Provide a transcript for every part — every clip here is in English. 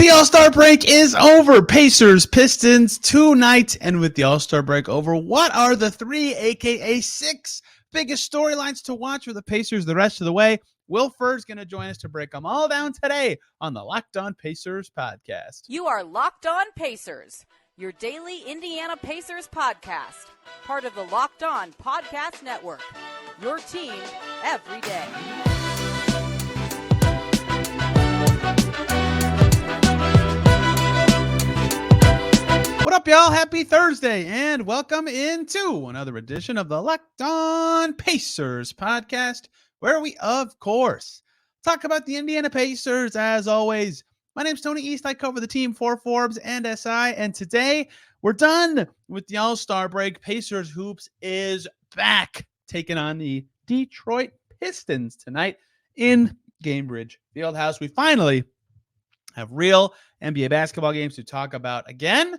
The All-Star break is over. Pacers, Pistons tonight. And with the All-Star break over, what are the 3, aka 6 biggest storylines to watch for the Pacers the rest of the way? Will Furr is going to join us to break them all down today on the Locked On Pacers podcast. You are Locked On Pacers, your daily Indiana Pacers podcast, part of the Locked On Podcast Network, your team every day. What up, y'all? Happy Thursday, and welcome into another edition of the Locked On Pacers podcast, where we, of course, talk about the Indiana Pacers as always. My name's Tony East. I cover the team for Forbes and SI, and today we're done with the All-Star break. Pacers Hoops is back, taking on the Detroit Pistons tonight in Gainbridge Fieldhouse. We finally have real NBA basketball games to talk about again.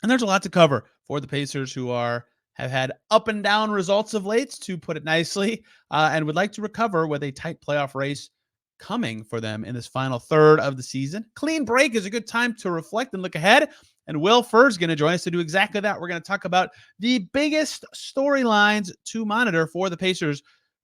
And there's a lot to cover for the Pacers, who have had up and down results of late, to put it nicely, and would like to recover with a tight playoff race coming for them in this final third of the season. Clean break is a good time to reflect and look ahead. And Will Furr is going to join us to do exactly that. We're going to talk about the biggest storylines to monitor for the Pacers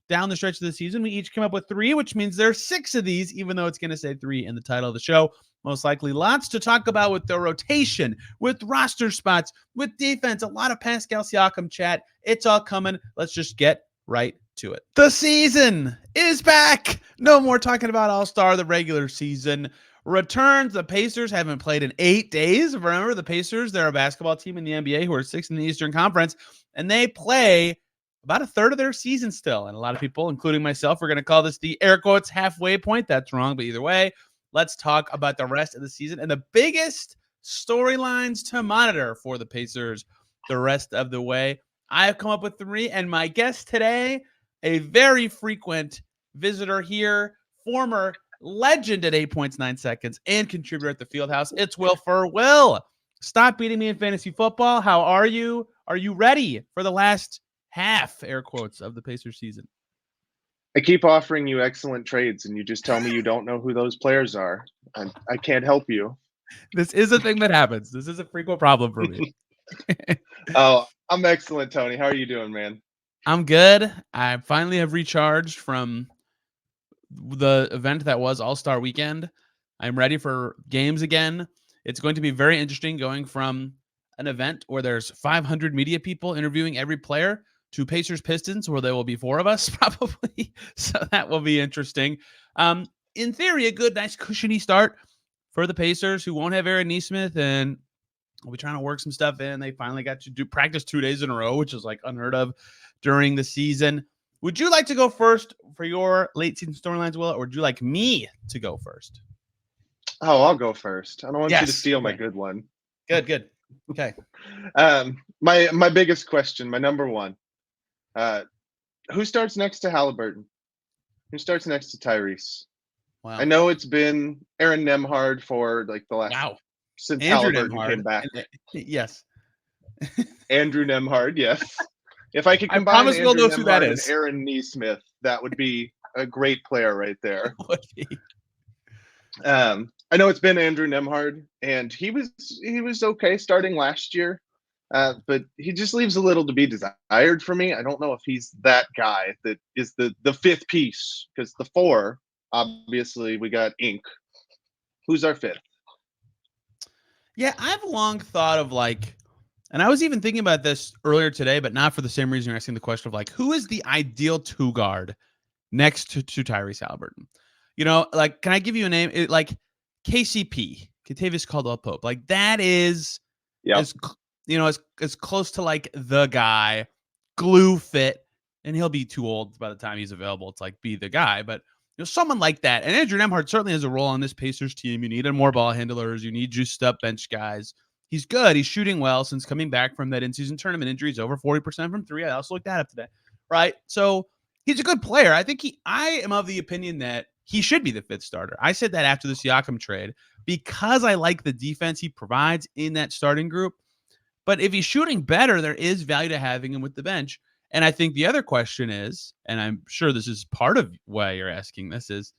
down the stretch of the season. We each came up with 3, which means there's 6 of these, even though it's going to say 3 in the title of the show. Most likely lots to talk about with the rotation, with roster spots, with defense, a lot of Pascal Siakam chat. It's all coming. Let's just get right to it. The season is back. No more talking about All-Star. The regular season returns. The Pacers haven't played in 8 days. Remember, the Pacers, they're a basketball team in the NBA who are 6th in the Eastern Conference, and they play about a third of their season still. And a lot of people, including myself, are going to call this the air quotes halfway point. That's wrong, but either way, let's talk about the rest of the season and the biggest storylines to monitor for the Pacers the rest of the way. I have come up with 3, and my guest today, a very frequent visitor here, former legend at 8 points, 9 seconds, and contributor at the Fieldhouse. It's Will Furr. Will, stop beating me in fantasy football. How are you? Are you ready for the last half, air quotes, of the Pacers season? I keep offering you excellent trades, and you just tell me you don't know who those players are. I can't help you. This is a thing that happens. This is a frequent problem for me. Oh, I'm excellent, Tony. How are you doing, man? I'm good. I finally have recharged from the event that was All-Star Weekend. I'm ready for games again. It's going to be very interesting going from an event where there's 500 media people interviewing every player to Pacers Pistons, where there will be 4 of us probably. So that will be interesting. In theory, a good, nice, cushiony start for the Pacers, who won't have Aaron Nesmith, and we'll be trying to work some stuff in. They finally got to do practice 2 days in a row, which is like unheard of during the season. Would you like to go first for your late season storylines, Will, or would you like me to go first? Oh, I'll go first. I don't want you to steal my good one. Good. Okay. My biggest question, my number one. Who starts next to Haliburton? Who starts next to Tyrese? Wow. I know it's been Aaron Nembhard for like the last since Andrew Haliburton Nembhard came back. Yes. Andrew Nembhard, yes. If I could combine I promise Andrew we'll know who that Nembhard is. and Aaron Nesmith, that would be a great player right there. I know it's been Andrew Nembhard, and he was okay starting last year. But he just leaves a little to be desired for me. I don't know if he's that guy that is the 5th piece, because the 4, obviously, we got Inc. Who's our 5th? Yeah, I've long thought of and I was even thinking about this earlier today, but not for the same reason you're asking the question of who is the ideal 2 guard next to Tyrese Haliburton? You know, can I give you a name? KCP, Kentavious Caldwell-Pope. That is, as close to the guy, glue fit, and he'll be too old by the time he's available to be the guy. But someone like that. And Andrew Nembhard certainly has a role on this Pacers team. You need more ball handlers. You need juiced up bench guys. He's good. He's shooting well since coming back from that in-season tournament injury. He's over 40% from 3. I also looked that up today. Right? So he's a good player. I am of the opinion that he should be the 5th starter. I said that after the Siakam trade because I like the defense he provides in that starting group. But if he's shooting better, there is value to having him with the bench. And I think the other question is, and I'm sure this is part of why you're asking this, is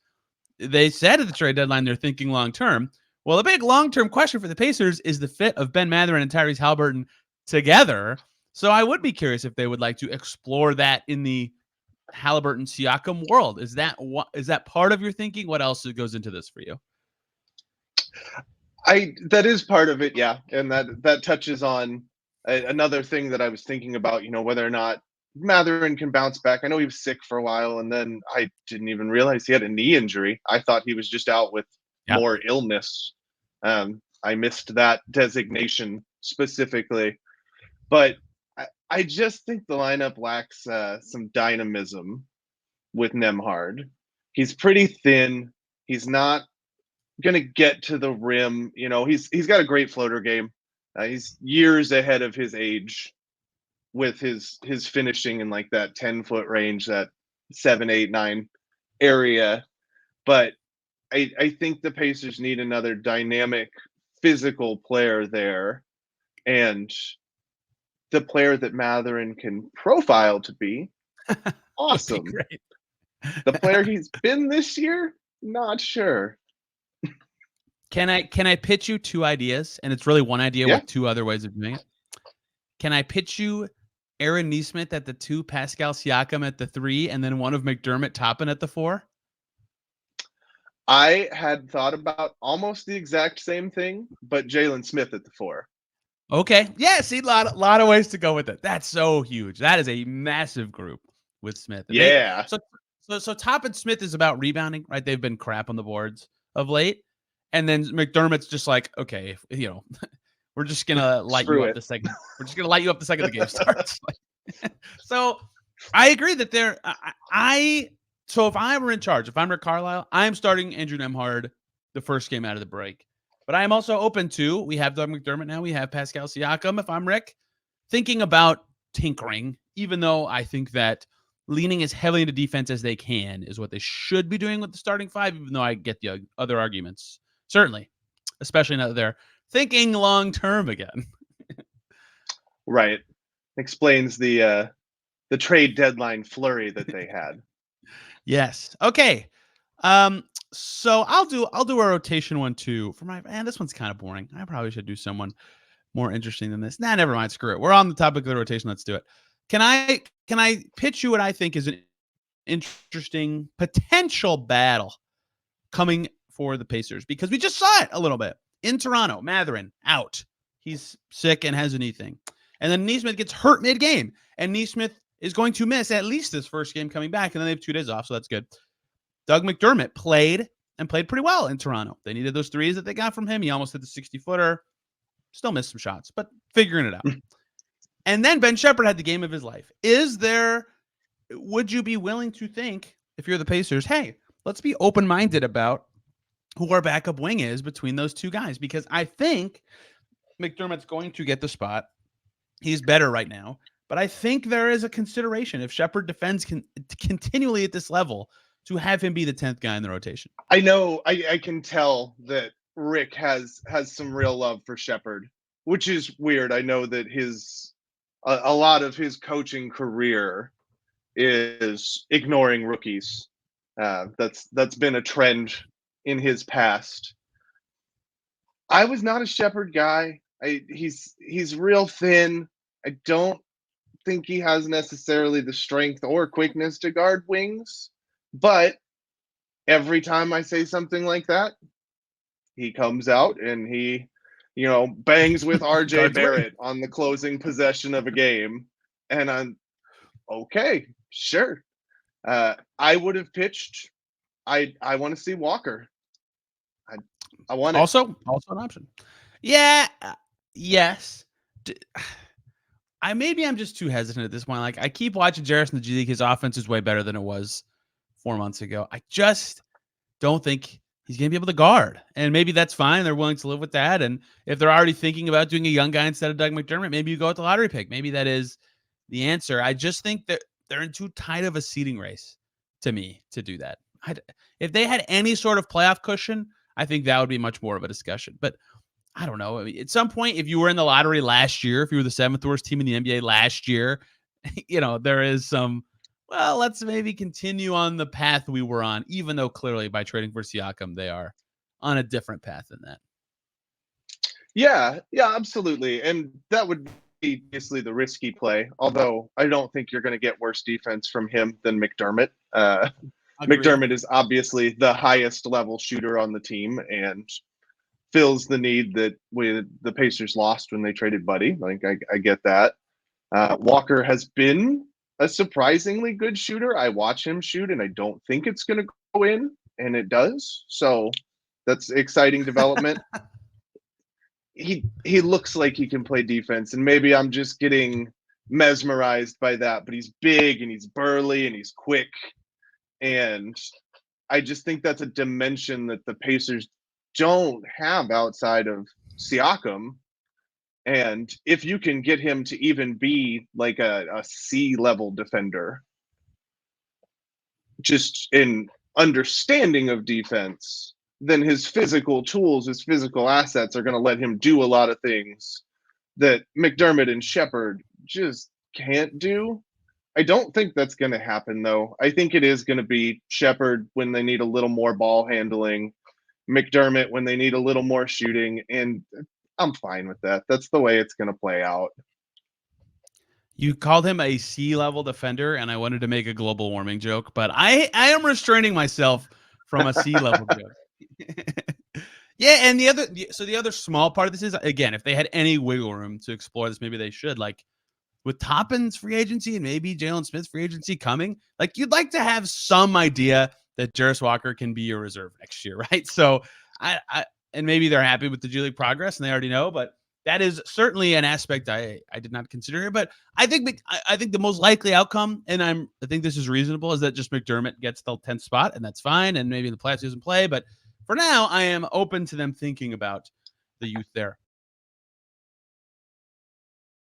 they said at the trade deadline they're thinking long-term. Well, the big long-term question for the Pacers is the fit of Ben Mathurin and Tyrese Haliburton together. So I would be curious if they would like to explore that in the Haliburton Siakam world. Is that part of your thinking? What else goes into this for you? That is part of it, yeah, and that touches on another thing that I was thinking about. Whether or not Mathurin can bounce back. I know he was sick for a while, and then I didn't even realize he had a knee injury. I thought he was just out with more illness. I missed that designation specifically, but I just think the lineup lacks some dynamism with Nembhard. He's pretty thin. He's not going to get to the rim. He's got a great floater game. He's years ahead of his age with his finishing in like that 10-foot range, that 7, 8, 9 area. But I think the Pacers need another dynamic, physical player there. And the player that Mathurin can profile to be awesome. Be great. The player he's been this year, not sure. Can I pitch you two ideas? And it's really one idea with two other ways of doing it. Can I pitch you Aaron Nesmith at the 2, Pascal Siakam at the 3, and then one of McDermott Toppin at the 4? I had thought about almost the exact same thing, but Jalen Smith at the 4. Okay. Yeah, see, a lot of ways to go with it. That's so huge. That is a massive group with Smith. Yeah. So Toppin Smith is about rebounding, right? They've been crap on the boards of late. And then McDermott's just like, okay, we're just gonna light you up the second. We're just gonna light you up the second the game starts. So I agree that So if I were in charge, if I'm Rick Carlisle, I'm starting Andrew Nembhard the first game out of the break. But I am also open to, we have Doug McDermott now, we have Pascal Siakam. If I'm Rick, thinking about tinkering, even though I think that leaning as heavily into defense as they can is what they should be doing with the starting 5, even though I get the other arguments. Certainly, especially now that they're thinking long-term again. Right. Explains the trade deadline flurry that they had. Yes. Okay. So I'll do a rotation one too. This one's kind of boring. I probably should do someone more interesting than this. Nah, never mind. Screw it. We're on the topic of the rotation. Let's do it. Can I pitch you what I think is an interesting potential battle coming for the Pacers? Because we just saw it a little bit in Toronto. Mathurin out. He's sick and has a knee thing. And then Nesmith gets hurt mid-game. And Nesmith is going to miss at least this first game coming back. And then they have 2 days off, so that's good. Doug McDermott played pretty well in Toronto. They needed those threes that they got from him. He almost hit the 60-footer. Still missed some shots, but figuring it out. And then Ben Shepherd had the game of his life. Would you be willing to think, if you're the Pacers, hey, let's be open-minded about who our backup wing is between those 2 guys? Because I think McDermott's going to get the spot. He's better right now. But I think there is a consideration, if Shepherd defends continually at this level, to have him be the 10th guy in the rotation. I know. I can tell that Rick has some real love for Shepherd, which is weird. I know that a lot of his coaching career is ignoring rookies. That's been a trend in his past. I was not a Shepherd guy. He's real thin. I don't think he has necessarily the strength or quickness to guard wings, but every time I say something like that, he comes out and he, bangs with RJ Barrett on the closing possession of a game. And I'm okay, sure. I would have pitched. I want to see Walker. I want it. Also an option. Yeah. Yes. Maybe I'm just too hesitant at this point. Like, I keep watching Jarris in the G League. His offense is way better than it was 4 months ago. I just don't think he's going to be able to guard. And maybe that's fine. They're willing to live with that. And if they're already thinking about doing a young guy instead of Doug McDermott, maybe you go with the lottery pick. Maybe that is the answer. I just think that they're in too tight of a seeding race to me to do that. If they had any sort of playoff cushion, I think that would be much more of a discussion. But I don't know. I mean, at some point, if you were in the lottery last year, if you were the 7th worst team in the NBA last year, there is some, well, let's maybe continue on the path we were on, even though clearly by trading for Siakam, they are on a different path than that. Yeah, absolutely. And that would be basically the risky play. Although I don't think you're going to get worse defense from him than McDermott. Agreed. McDermott is obviously the highest level shooter on the team and fills the need that the Pacers lost when they traded Buddy. Like I get that. Walker has been a surprisingly good shooter. I watch him shoot, and I don't think it's going to go in, and it does. So that's exciting development. He looks like he can play defense, and maybe I'm just getting mesmerized by that. But he's big and he's burly and he's quick, and I just think that's a dimension that the Pacers don't have outside of Siakam. And if you can get him to even be like a C level defender, just in understanding of defense, then his physical tools, his physical assets are going to let him do a lot of things that McDermott and Shepherd just can't do. I don't think that's going to happen, though. I think it is going to be Shepherd when they need a little more ball handling, McDermott when they need a little more shooting, and I'm fine with that. That's the way it's going to play out. You called him a C-level defender, and I wanted to make a global warming joke, but I am restraining myself from a C-level joke. Yeah, and the other small part of this is, again, if they had any wiggle room to explore this, maybe they should. Like with Toppin's free agency and maybe Jalen Smith's free agency coming, like you'd like to have some idea that Jarris Walker can be your reserve next year, right? So and maybe they're happy with the G League progress and they already know, but that is certainly an aspect I did not consider here. But I think the most likely outcome, and I think this is reasonable, is that just McDermott gets the 10th spot, and that's fine. And maybe in the playoffs he doesn't play, but for now, I am open to them thinking about the youth there.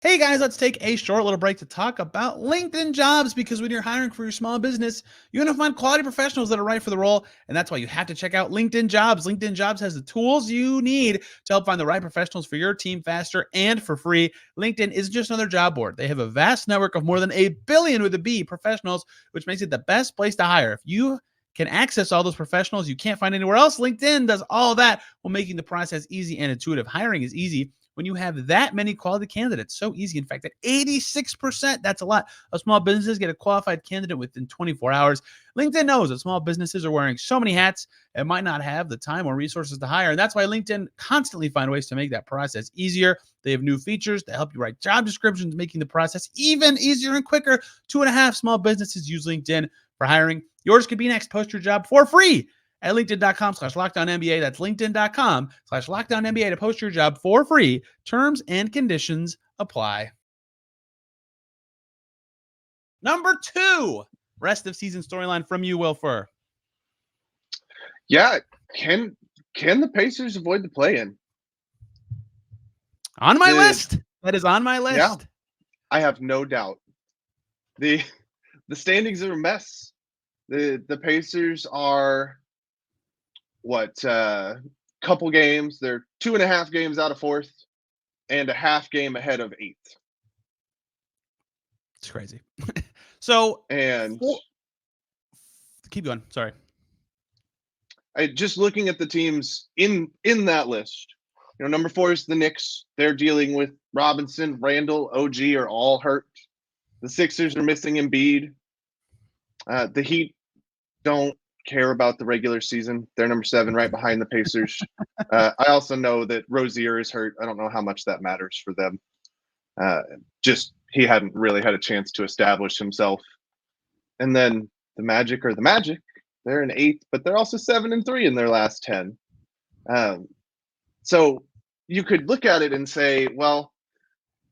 Hey guys, let's take a short little break to talk about LinkedIn Jobs, because when you're hiring for your small business, you're going to find quality professionals that are right for the role, and that's why you have to check out LinkedIn Jobs. LinkedIn Jobs has the tools you need to help find the right professionals for your team faster and for free. LinkedIn isn't just another job board. They have a vast network of more than 8 billion with a B professionals, which makes it the best place to hire. If you can access all those professionals you can't find anywhere else, LinkedIn does all that while making the process easy and intuitive. Hiring is easy when you have that many quality candidates. So easy, in fact, that 86%, that's a lot, of small businesses get a qualified candidate within 24 hours. LinkedIn knows that small businesses are wearing so many hats and might not have the time or resources to hire. And that's why LinkedIn constantly find ways to make that process easier. They have new features to help you write job descriptions, making the process even easier and quicker. 2.5 small businesses use LinkedIn for hiring. Yours could be next. Post your job for free at linkedin.com/LockedOnNBA. That's linkedin.com/LockedOnNBA to post your job for free. Terms and conditions apply. Number 2, rest of season storyline from you, Will Furr. Yeah, can the Pacers avoid the play-in? On my list. That is on my list. Yeah, I have no doubt. The standings are a mess. The Pacers are couple games. They're 2.5 games out of 4th and a half game ahead of 8th. It's crazy. So, and keep going. Sorry. Just looking at the teams in that list, number 4 is the Knicks. They're dealing with Robinson, Randall, OG are all hurt. The Sixers are missing Embiid. The Heat don't care about the regular season. They're number 7, right behind the Pacers. I also know that Rozier is hurt. I don't know how much that matters for them. Just he hadn't really had a chance to establish himself. And then the Magic are the Magic. They're in 8th, but they're also 7-3 in their last 10. So you could look at it and say, well,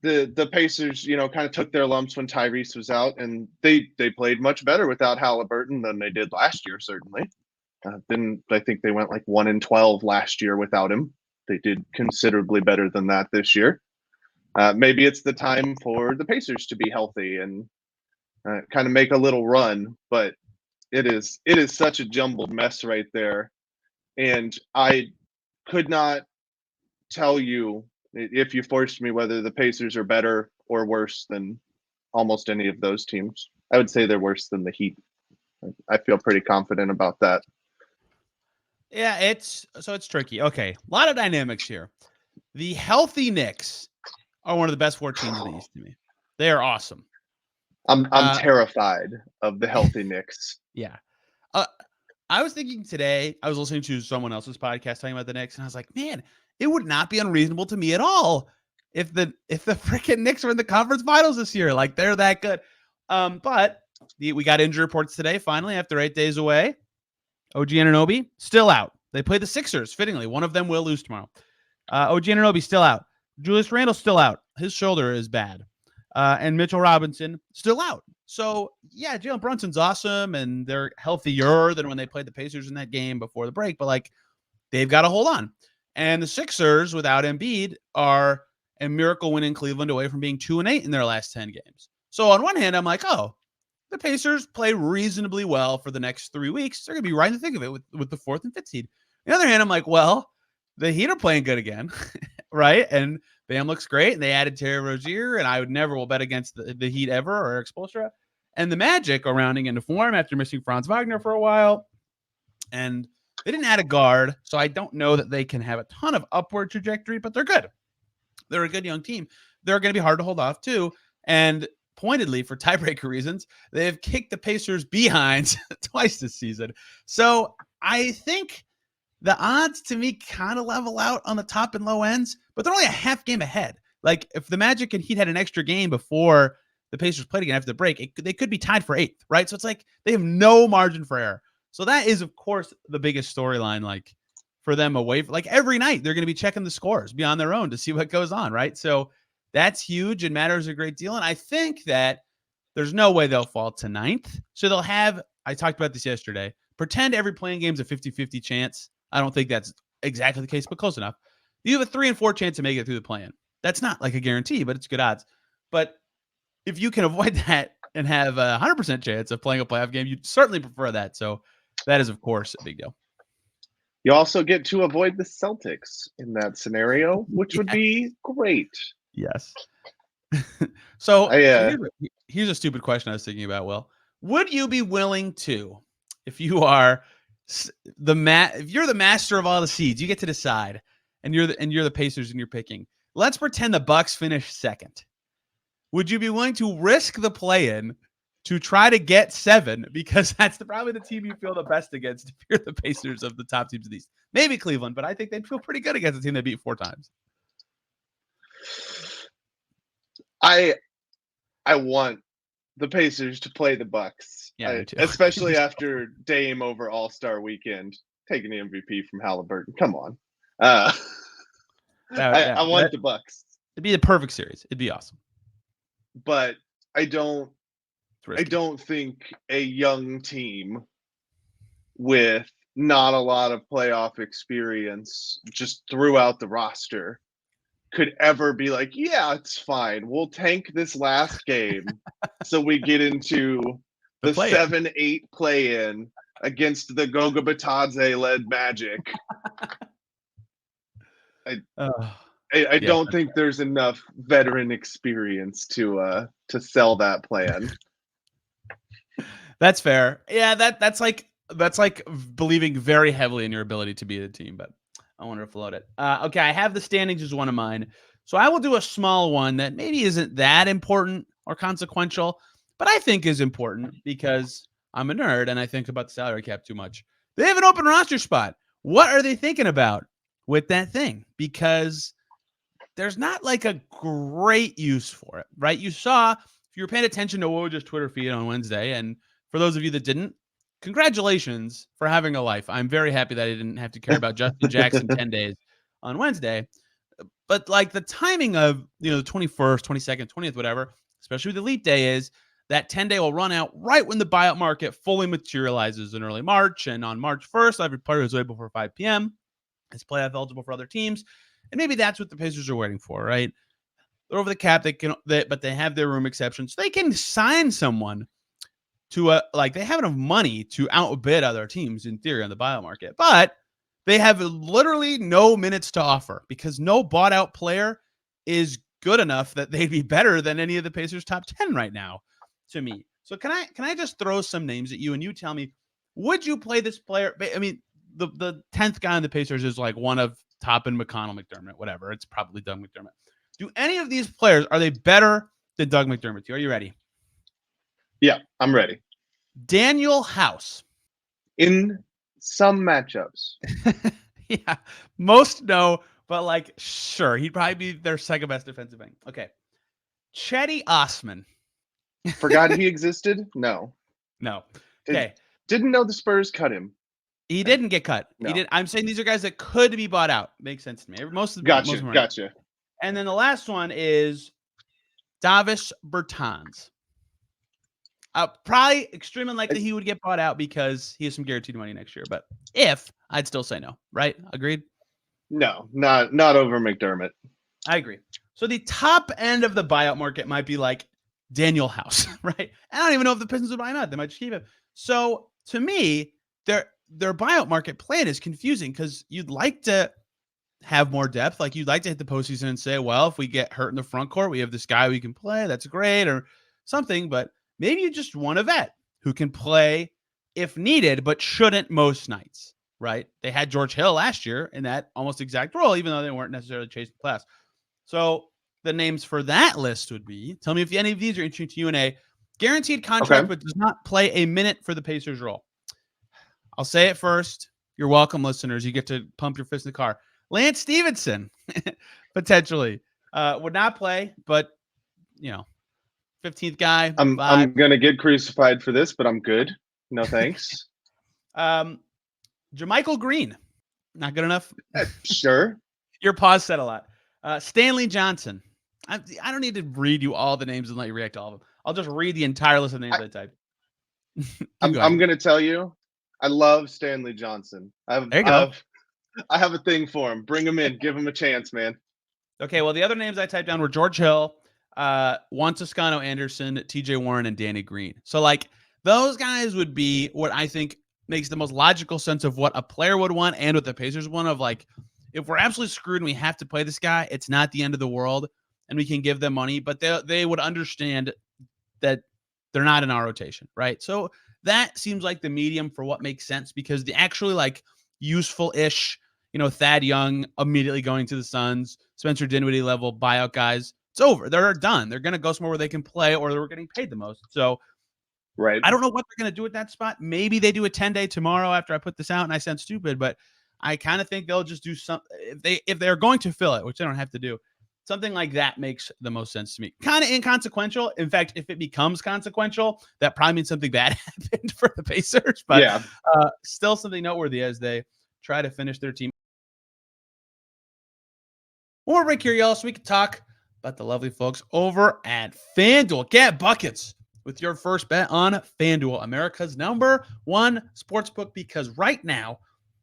the Pacers, kind of took their lumps when Tyrese was out, and they played much better without Haliburton than they did last year, certainly. Then I think they went like 1-12 last year without him. They did considerably better than that this year. Maybe it's the time for the Pacers to be healthy and kind of make a little run, but it is such a jumbled mess right there. And I could not tell you, if you forced me, whether the Pacers are better or worse than almost any of those teams. I would say they're worse than the Heat. I feel pretty confident about that. Yeah, it's tricky. Okay, a lot of dynamics here. The healthy Knicks are one of the best 4 teams in the East to me. They are awesome. I'm terrified of the healthy Knicks. Yeah. I was thinking today, I was listening to someone else's podcast talking about the Knicks, and I was like, man, it would not be unreasonable to me at all if the freaking Knicks were in the conference finals this year. Like, they're that good. But we got injury reports today, finally, after 8 days away. OG Anunoby, still out. They play the Sixers, fittingly. One of them will lose tomorrow. OG Anunoby, still out. Julius Randle, still out. His shoulder is bad. And Mitchell Robinson, still out. So, yeah, Jalen Brunson's awesome, and they're healthier than when they played the Pacers in that game before the break, but, like, they've got to hold on. And the Sixers, without Embiid, are a miracle win in Cleveland away from being 2-8 in their last 10 games. So, on one hand, I'm like, oh, the Pacers play reasonably well for the next 3 weeks. They're going to be right in the thick of it with the 4th and 5th seed. On the other hand, I'm like, well, the Heat are playing good again, right? And Bam looks great, and they added Terry Rozier, and I would never will bet against the Heat ever or Eric Spoelstra. And the Magic are rounding into form after missing Franz Wagner for a while. And they didn't add a guard, so I don't know that they can have a ton of upward trajectory, but they're good. They're a good young team. They're going to be hard to hold off, too. And pointedly, for tiebreaker reasons, they have kicked the Pacers' behinds twice this season. So I think the odds to me kind of level out on the top and low ends, but they're only a half game ahead. Like, if the Magic and Heat had an extra game before the Pacers played again after the break, they could be tied for 8th, right? So it's like they have no margin for error. So that is, of course, the biggest storyline, like, for them away. Like, every night they're going to be checking the scores beyond their own to see what goes on, right? So that's huge and matters a great deal. And I think that there's no way they'll fall to 9th. So they'll have, I talked about this yesterday, pretend every playing game's a 50-50 chance. I don't think that's exactly the case, but close enough. You have a 3 and 4 chance to make it through the play-in. That's not like a guarantee, but it's good odds. But if you can avoid that and have a 100% chance of playing a playoff game, you'd certainly prefer that. So that is, of course, a big deal. You also get to avoid the Celtics in that scenario, which would be great. Yes. So here's a stupid question I was thinking about, Will. Would you be willing to, if you are if you're the master of all the seeds, you get to decide, and you're the Pacers and you're picking. Let's pretend the Bucks finish 2nd. Would you be willing to risk the play-in to try to get 7? Because that's probably the team you feel the best against if you're the Pacers of the top teams of the East. Maybe Cleveland, but I think they'd feel pretty good against a team they beat 4 times. I want the Pacers to play the Bucks. Yeah, especially after Dame over All-Star Weekend taking the MVP from Haliburton. Come on. I want the Bucks. It'd be the perfect series. It'd be awesome. But I don't think a young team with not a lot of playoff experience just throughout the roster could ever be like, yeah, it's fine. We'll tank this last game so we get into the 7-8 play-in against the Goga Batadze-led Magic. I don't think there's enough veteran experience to sell that plan. That's fair. Yeah, that's like believing very heavily in your ability to beat a team, but I want to float it. Okay, I have the standings as one of mine. So I will do a small one that maybe isn't that important or consequential, but I think is important because I'm a nerd and I think about the salary cap too much. They have an open roster spot. What are they thinking about with that thing? Because there's not like a great use for it, right? You saw, if you were paying attention to Woj's Twitter feed on Wednesday, and for those of you that didn't, congratulations for having a life. I'm very happy that I didn't have to care about Justin Jackson 10 days on Wednesday. But like the timing of, the 21st, 22nd, 20th, whatever, especially with Elite Day, is that 10-day will run out right when the buyout market fully materializes in early March. And on March 1st, every player is available before 5 p.m. It's playoff eligible for other teams. And maybe that's what the Pacers are waiting for, right? They're over the cap, but they have their room exception. So they can sign someone to they have enough money to outbid other teams in theory on the buyout market, but they have literally no minutes to offer because no bought out player is good enough that they'd be better than any of the Pacers top 10 right now to me. So can I just throw some names at you and you tell me, would you play this player? I mean, the 10th guy on the Pacers is like one of Toppin, McConnell, McDermott, whatever. It's probably Doug McDermott. Do any of these players, are they better than Doug McDermott? Are you ready? Yeah, I'm ready. Daniel House. In some matchups. Yeah, most no, but like, sure, he'd probably be their second best defensive end. Okay. Chetty Osman. Forgot he existed? No. No. Okay. Didn't know the Spurs cut him. He didn't get cut. No. He did. I'm saying these are guys that could be bought out. Makes sense to me. Most of Gotcha. them are. Gotcha. And then the last one is Davis Bertans. Probably extremely unlikely he would get bought out because he has some guaranteed money next year. But if, I'd still say no. Right? Agreed? No, not over McDermott. I agree. So the top end of the buyout market might be like Daniel House, right? I don't even know if the Pistons would buy him out. They might just keep him. So to me, their buyout market plan is confusing because you'd like to have more depth. Like you'd like to hit the postseason and say, well, if we get hurt in the front court, we have this guy we can play. That's great or something. But maybe you just want a vet who can play if needed, but shouldn't most nights, right? They had George Hill last year in that almost exact role, even though they weren't necessarily chasing the playoffs. So the names for that list would be, tell me if any of these are interesting to you, and a guaranteed contract, but does not play a minute for the Pacers role. I'll say it first. You're welcome, listeners. You get to pump your fist in the car. Lance Stevenson, potentially, would not play, but, 15th guy. I'm going to get crucified for this, but I'm good. No thanks. JaMychal Green, not good enough? Sure. Your pause said a lot. Stanley Johnson. I don't need to read you all the names and let you react to all of them. I'll just read the entire list of names I typed. I'm going to tell you, I love Stanley Johnson. I have a thing for him. Bring him in. Give him a chance, man. Okay, well, the other names I typed down were George Hill, Juan Toscano Anderson, TJ Warren, and Danny Green. So, like, those guys would be what I think makes the most logical sense of what a player would want and what the Pacers want of, like, if we're absolutely screwed and we have to play this guy, it's not the end of the world, and we can give them money, but they would understand that they're not in our rotation, right? So that seems like the medium for what makes sense because the actually, like, useful-ish, Thad Young immediately going to the Suns, Spencer Dinwiddie level buyout guys, it's over. They're done. They're going to go somewhere where they can play or they're getting paid the most. So right. I don't know what they're going to do at that spot. Maybe they do a 10-day tomorrow after I put this out and I sound stupid, but I kind of think they'll just do something. If they're going to fill it, which they don't have to do, something like that makes the most sense to me. Kind of inconsequential. In fact, if it becomes consequential, that probably means something bad happened for the Pacers. But yeah. Still something noteworthy as they try to finish their team. More break here, y'all, so we can talk about the lovely folks over at FanDuel. Get buckets with your first bet on FanDuel, America's #1 sportsbook, because right now,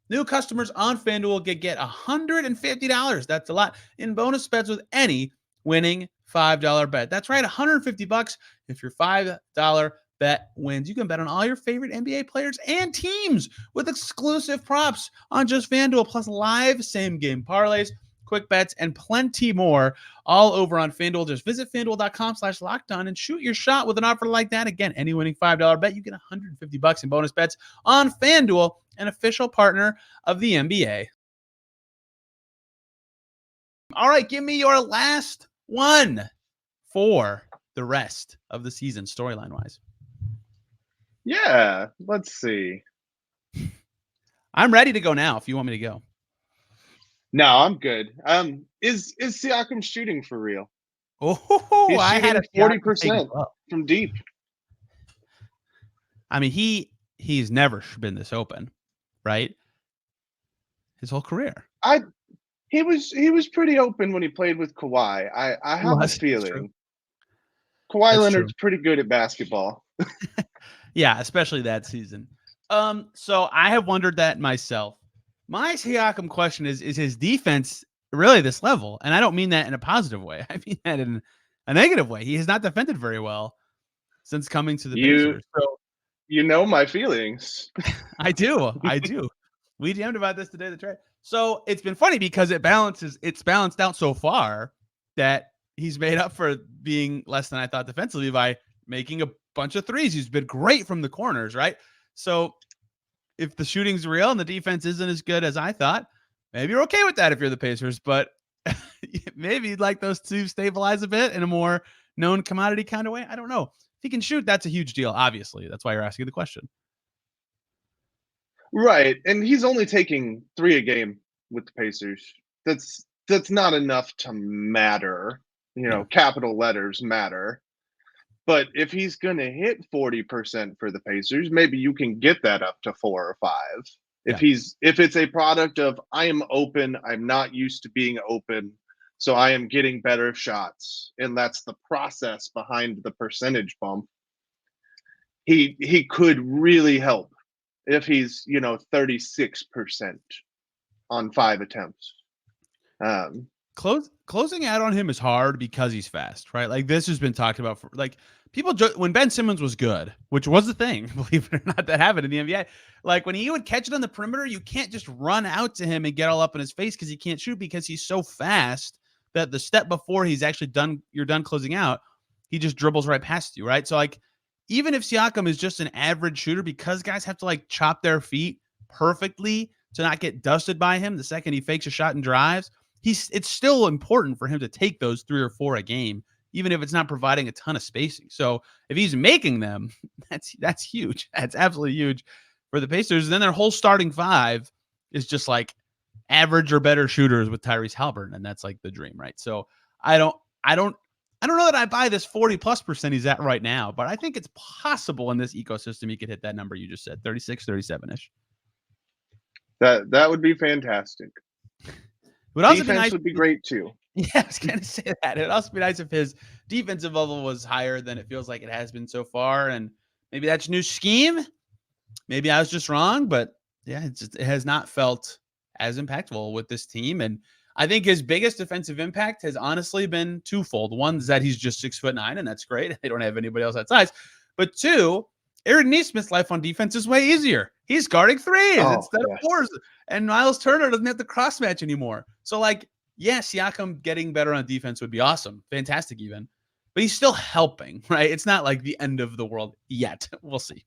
new customers on FanDuel get $150. That's a lot in bonus bets with any winning $5 bet. That's right, $150 if your $5 bet wins. You can bet on all your favorite NBA players and teams with exclusive props on just FanDuel, plus live same-game parlays, quick bets, and plenty more all over on FanDuel. Just visit FanDuel.com/lockedon and shoot your shot with an offer like that. Again, any winning $5 bet, you get $150 in bonus bets on FanDuel, an official partner of the NBA. All right, give me your last one for the rest of the season, storyline-wise. Yeah, let's see. I'm ready to go now if you want me to go. No, I'm good. Is Siakam shooting for real? Oh, he's I had a 40% from deep. I mean, he's never been this open, right? His whole career. He was pretty open when he played with Kawhi. I have a feeling Kawhi Leonard's pretty good at basketball. Yeah, especially that season. So I have wondered that myself. My Siakam question is his defense really this level? And I don't mean that in a positive way. I mean that in a negative way. He has not defended very well since coming to the Pacers. So, you know my feelings. I do. We jammed about this today, the trade. So it's been funny because it's balanced out so far that he's made up for being less than I thought defensively by making a bunch of threes. He's been great from the corners, right? So if the shooting's real and the defense isn't as good as I thought, maybe you're okay with that if you're the Pacers, but maybe you'd like those to stabilize a bit in a more known commodity kind of way. I don't know. If he can shoot, that's a huge deal, obviously. That's why you're asking the question. Right. And he's only taking 3 a game with the Pacers. That's not enough to matter. Capital letters matter. But if he's going to hit 40% for the Pacers, maybe you can get that up to 4 or 5. If it's a product of I am open, I'm not used to being open, so I am getting better shots, and that's the process behind the percentage bump. He could really help if he's 36% on 5 attempts. Closing out on him is hard because he's fast, right? Like this has been talked about for like people when Ben Simmons was good, which was the thing, believe it or not, that happened in the NBA. Like when he would catch it on the perimeter, you can't just run out to him and get all up in his face because he can't shoot because he's so fast that the step before he's actually done, you're done closing out, he just dribbles right past you, right? So like even if Siakam is just an average shooter, because guys have to like chop their feet perfectly to not get dusted by him the second he fakes a shot and drives, it's still important for him to take those 3 or 4 a game, even if it's not providing a ton of spacing. So if he's making them, that's huge. That's absolutely huge for the Pacers. And then their whole starting 5 is just like average or better shooters with Tyrese Haliburton, and that's like the dream, right? So I don't know that I buy this 40+% he's at right now, but I think it's possible in this ecosystem he could hit that number you just said, 36, 37-ish. That would be fantastic. Would also defense be nice. Would be great too. Yeah, I was going to say that. It would also be nice if his defensive level was higher than it feels like it has been so far. And maybe that's a new scheme. Maybe I was just wrong, but yeah, it has not felt as impactful with this team. And I think his biggest defensive impact has honestly been twofold. One is that he's just 6'9", and that's great. They don't have anybody else that size. But 2, Aaron Nesmith's life on defense is way easier. He's guarding 3s instead of 4s. And Myles Turner doesn't have to cross match anymore. So like, yeah, Siakam getting better on defense would be awesome. Fantastic even. But he's still helping, right? It's not like the end of the world yet. We'll see.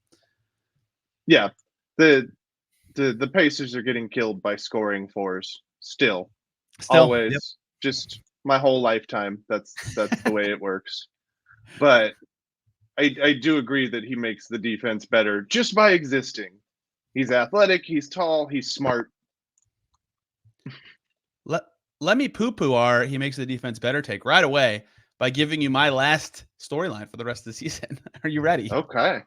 Yeah. The Pacers are getting killed by scoring 4s still. Always. Yep. Just my whole lifetime. That's the way it works. But I do agree that he makes the defense better just by existing. He's athletic, he's tall, he's smart. Let me poo-poo he makes the defense better take right away by giving you my last storyline for the rest of the season. Are you ready? Okay.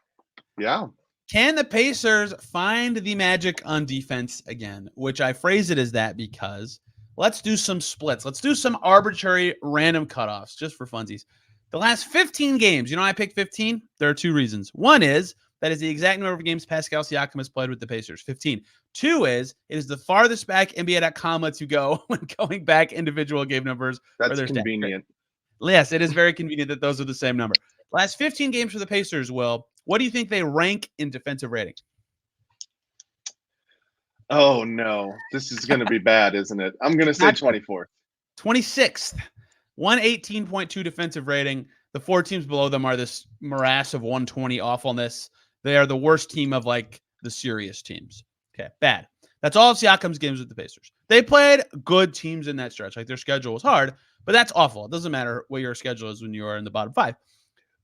Yeah. Can the Pacers find the magic on defense again? Which I phrase it as that because let's do some splits. Let's do some arbitrary random cutoffs just for funsies. The last 15 games, I picked 15. There are 2 reasons. One is that is the exact number of games Pascal Siakam has played with the Pacers, 15. 2 is it is the farthest back NBA.com lets you go when going back individual game numbers. That's convenient. Yes, it is very convenient that those are the same number. Last 15 games for the Pacers, Will. What do you think they rank in defensive rating? Oh, no. This is going to be bad, isn't it? I'm going to say 24th. 26th. 118.2 defensive rating. The 4 teams below them are this morass of 120 awfulness. They are the worst team of like the serious teams. Okay, bad. That's all of Siakam's games with the Pacers. They played good teams in that stretch. Like their schedule was hard, but that's awful. It doesn't matter what your schedule is when you are in the bottom 5.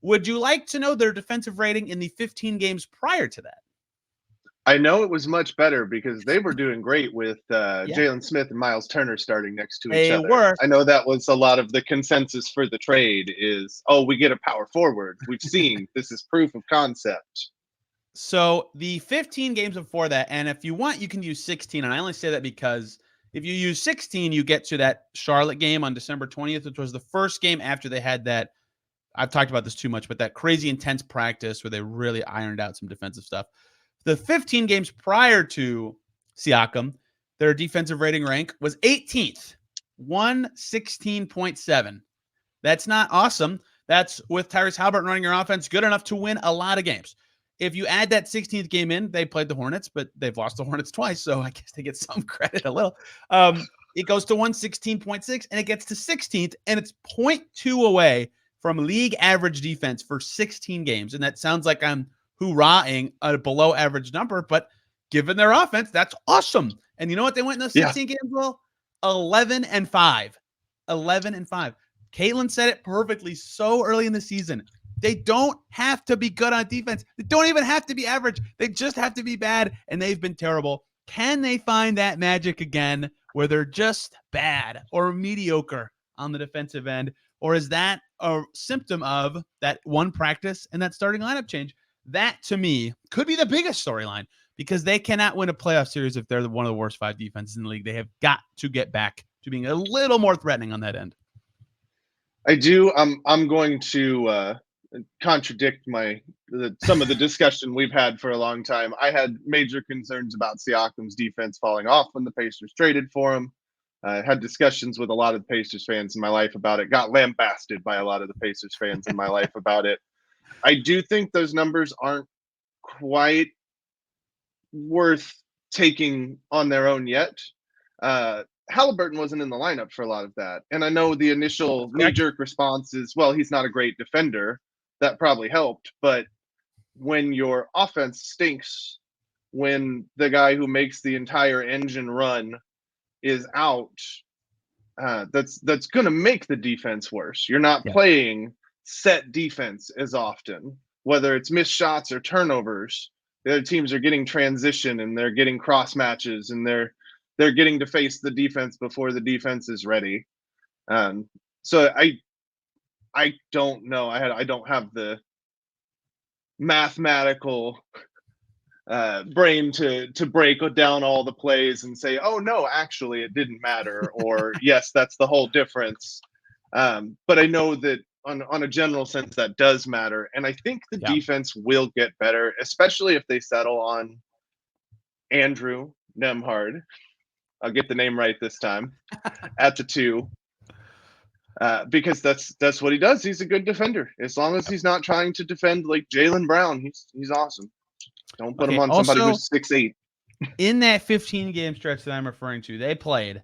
Would you like to know their defensive rating in the 15 games prior to that? I know it was much better because they were doing great with Jalen Smith and Myles Turner starting next to each other. I know that was a lot of the consensus for the trade is, we get a power forward. We've seen this is proof of concept. So the 15 games before that, and if you want, you can use 16. And I only say that because if you use 16, you get to that Charlotte game on December 20th, which was the first game after they had that. I've talked about this too much, but that crazy intense practice where they really ironed out some defensive stuff. The 15 games prior to Siakam, their defensive rating rank was 18th, 116.7. That's not awesome. That's with Tyrese Haliburton running your offense, good enough to win a lot of games. If you add that 16th game in, they played the Hornets, but they've lost the Hornets twice, so I guess they get some credit a little. It goes to 116.6, and it gets to 16th, and it's 0.2 away from league average defense for 16 games. And that sounds like I'm hoorahing a below average number, but given their offense, that's awesome. And you know what they went in those Yeah. 16 games, Will? 11-5. 11-5. Caitlin said it perfectly so early in the season. They don't have to be good on defense. They don't even have to be average. They just have to be bad, and they've been terrible. Can they find that magic again where they're just bad or mediocre on the defensive end? Or is that a symptom of that one practice and that starting lineup change? That, to me, could be the biggest storyline because they cannot win a playoff series if they're one of the worst 5 defenses in the league. They have got to get back to being a little more threatening on that end. I do. I'm going to contradict some of the discussion we've had for a long time. I had major concerns about Siakam's defense falling off when the Pacers traded for him. I had discussions with a lot of the Pacers fans in my life about it. Got lambasted by a lot of the Pacers fans in my life about it. I do think those numbers aren't quite worth taking on their own yet. Haliburton wasn't in the lineup for a lot of that. And I know the initial knee-jerk response is, well, he's not a great defender. That probably helped. But when your offense stinks, when the guy who makes the entire engine run is out, that's going to make the defense worse. You're not playing set defense as often, whether it's missed shots or turnovers. The other teams are getting transition and they're getting cross matches and they're getting to face the defense before the defense is ready. So I don't know. I don't have the mathematical brain to break down all the plays and say, oh no, actually it didn't matter, or yes, that's the whole difference. But I know that on a general sense that does matter, and I think the defense will get better, especially if they settle on Andrew Nembhard. I'll get the name right this time at the 2. Because that's what he does. He's a good defender. As long as he's not trying to defend like Jaylen Brown, he's awesome. Don't put him on somebody who's 6'8". In that 15-game stretch that I'm referring to, they played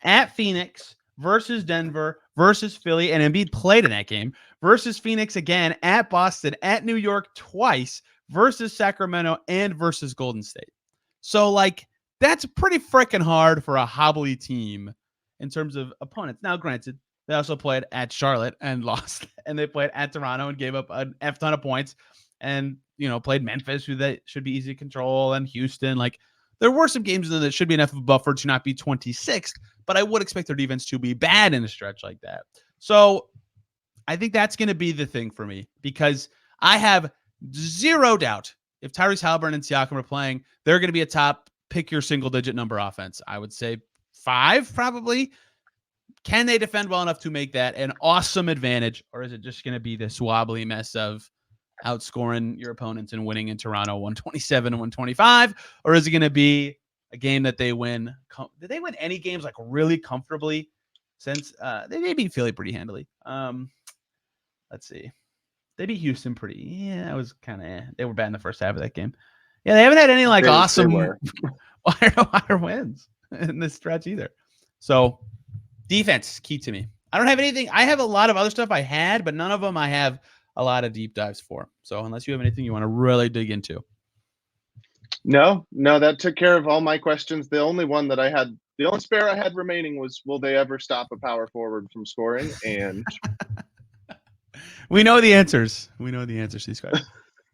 at Phoenix versus Denver versus Philly, and Embiid played in that game, versus Phoenix again, at Boston, at New York twice, versus Sacramento, and versus Golden State. So, like, that's pretty freaking hard for a hobbly team in terms of opponents. Now, granted, they also played at Charlotte and lost, and they played at Toronto and gave up an F ton of points, and, you know, played Memphis, who they should be easy to control, and Houston. Like, there were some games that should be enough of a buffer to not be 26th, but I would expect their defense to be bad in a stretch like that. So I think that's going to be the thing for me, because I have zero doubt if Tyrese Haliburton and Siakam are playing, they're going to be a top pick your single digit number offense. I would say 5 probably. Can they defend well enough to make that an awesome advantage, or is it just going to be this wobbly mess of outscoring your opponents and winning in Toronto 127 and 125? Or is it going to be a game that they win? Did they win any games like really comfortably since they beat Philly pretty handily? Let's see. They beat Houston pretty. Yeah, it was kind of they were bad in the first half of that game. Yeah, they haven't had any like awesome wire wins in this stretch either. So defense key to me. I don't have anything. I have a lot of other stuff I had, but none of them I have a lot of deep dives for. So unless you have anything you want to really dig into. No, that took care of all my questions. The only one that I had, the only spare I had remaining was, will they ever stop a power forward from scoring? And we know the answers. We know the answers to these guys.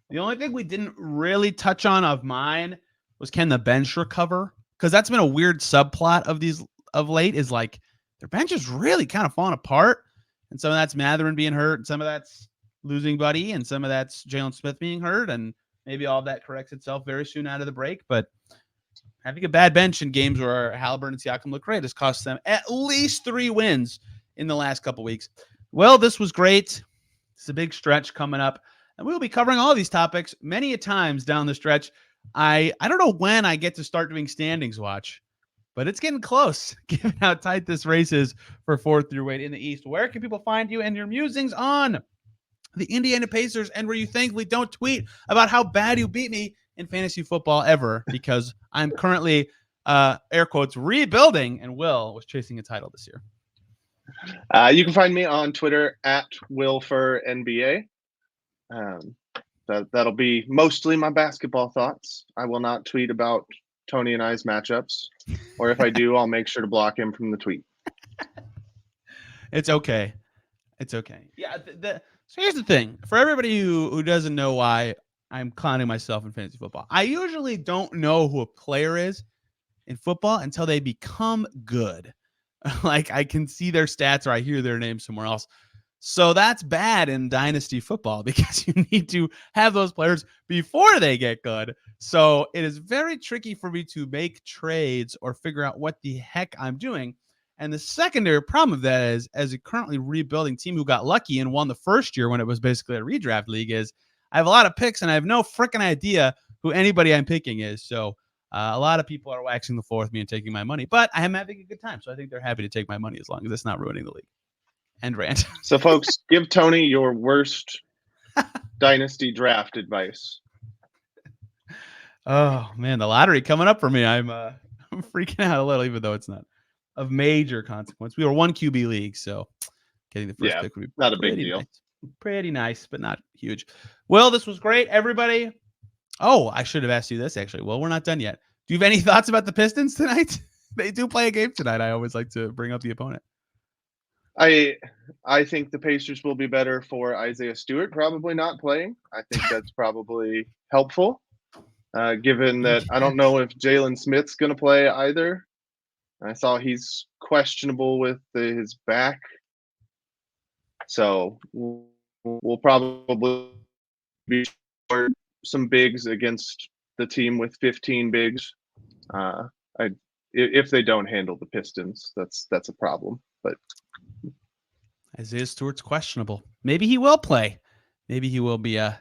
The only thing we didn't really touch on of mine was, can the bench recover? Because that's been a weird subplot of these of late, is like their bench is really kind of falling apart. And some of that's Mathurin being hurt, and some of that's losing Buddy, and some of that's Jalen Smith being hurt, and maybe all of that corrects itself very soon out of the break. But having a bad bench in games where Haliburton and Siakam look great has cost them at least 3 wins in the last couple weeks. Well, this was great. It's a big stretch coming up, and we'll be covering all of these topics many a times down the stretch. I don't know when I get to start doing standings watch, but it's getting close, given how tight this race is for 4th through 8 in the East. Where can people find you and your musings on the Indiana Pacers, and where you thankfully don't tweet about how bad you beat me in fantasy football ever, because I'm currently, air quotes, rebuilding, and Will was chasing a title this year. You can find me on Twitter at Will Furr NBA. That'll be mostly my basketball thoughts. I will not tweet about Tony and I's matchups, or if I do, I'll make sure to block him from the tweet. It's okay. It's okay. Yeah. So here's the thing for everybody who doesn't know why I'm clowning myself in fantasy football. I usually don't know who a player is in football until they become good. Like I can see their stats or I hear their name somewhere else. So that's bad in dynasty football because you need to have those players before they get good. So it is very tricky for me to make trades or figure out what the heck I'm doing. And the secondary problem of that is, as a currently rebuilding team who got lucky and won the first year when it was basically a redraft league, is I have a lot of picks and I have no freaking idea who anybody I'm picking is. So a lot of people are waxing the floor with me and taking my money, but I am having a good time. So I think they're happy to take my money as long as it's not ruining the league. And rant. So, folks, give Tony your worst dynasty draft advice. Oh man, the lottery coming up for me. I'm freaking out a little, even though it's not of major consequence. We were one QB league, so getting the first pick would be not a big deal. Nice. Pretty nice, but not huge. Well, this was great, everybody. Oh, I should have asked you this actually. Well, we're not done yet. Do you have any thoughts about the Pistons tonight? They do play a game tonight. I always like to bring up the opponent. I think the Pacers will be better for Isaiah Stewart probably not playing. I think that's probably helpful, given that I don't know if Jalen Smith's going to play either. I saw he's questionable with his back. So we'll probably be short some bigs against the team with 15 bigs. If they don't handle the Pistons, that's a problem. But Isaiah Stewart's questionable. Maybe he will play. Maybe he will be a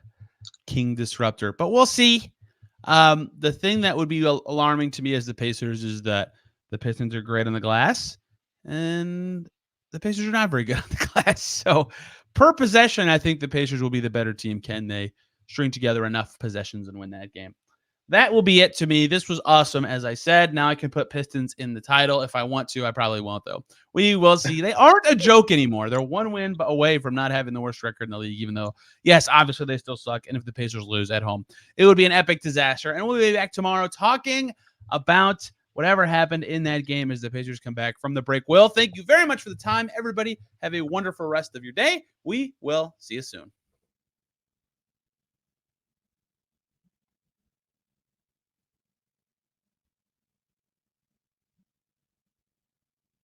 king disruptor, but we'll see. The thing that would be alarming to me as the Pacers is that the Pistons are great on the glass and the Pacers are not very good on the glass. So per possession, I think the Pacers will be the better team. Can they string together enough possessions and win that game? That will be it to me. This was awesome. As I said, now I can put Pistons in the title if I want to. I probably won't, though. We will see. They aren't a joke anymore. They're one win away from not having the worst record in the league, even though, yes, obviously they still suck. And if the Pacers lose at home, it would be an epic disaster. And we'll be back tomorrow talking about whatever happened in that game as the Pacers come back from the break. Will, thank you very much for the time. Everybody, have a wonderful rest of your day. We will see you soon.